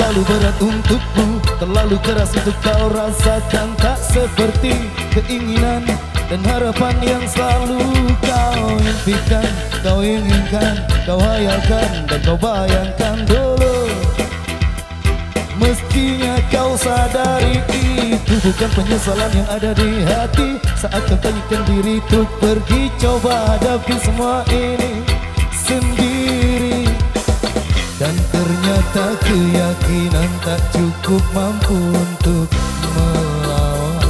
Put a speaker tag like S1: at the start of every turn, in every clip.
S1: terlalu berat untukmu, terlalu keras untuk kau rasakan. Tak seperti keinginan dan harapan yang selalu kau impikan, kau inginkan, kau hayalkan, dan kau bayangkan dulu. Mestinya kau sadari itu bukan penyesalan yang ada di hati. Saat kau tanyakan diri untuk pergi, coba hadapi semua ini sendiri. Dan ternyata keyakinan tak cukup mampu untuk melawan.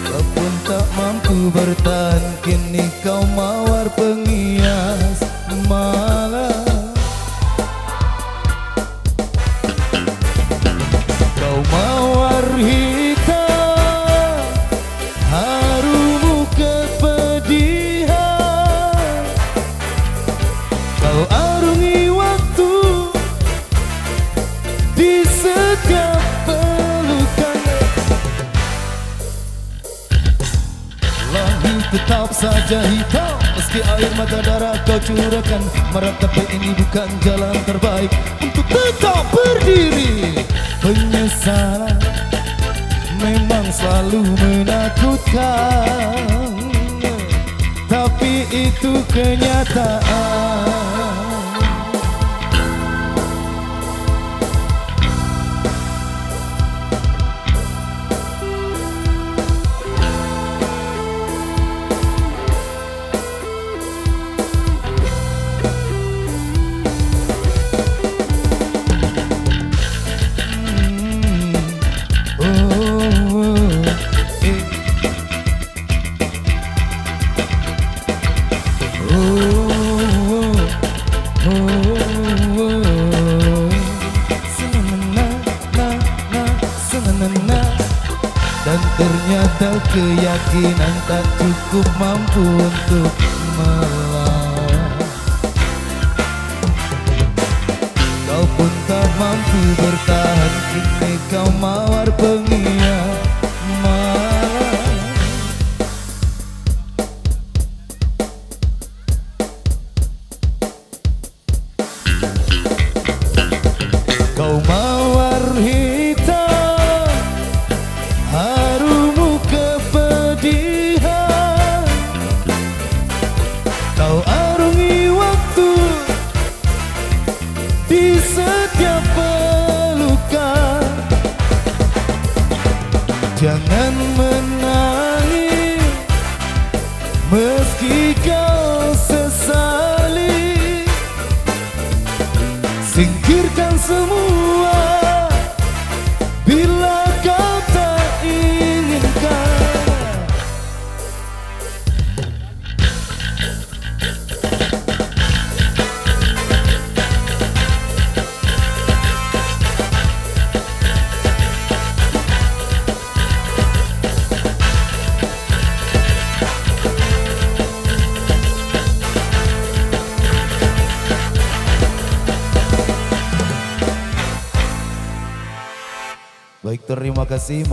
S1: Kau pun tak mampu bertahan, kini kau mawar pengias malam. Kau mawar hitam, harumu kepedihan. Kau arungi waktu di setiap pelukan. Langit tetap saja hitam, meski air mata darah kau curahkan. Meratapi ini bukan jalan terbaik untuk tetap berdiri. Penyesalan memang selalu menakutkan, tapi itu kenyataan. Dan ternyata keyakinan tak cukup mampu untuk melawan. Kau pun tak mampu bertahan, kini kau mawar pengias malam. Kau mawar hitam, harumu kepedihan. Kau arungi waktu di setiap pelukan. Jangan menangis meski kau sesali. Singkirkan semua bila kau tak inginkan. Baik, terima kasih.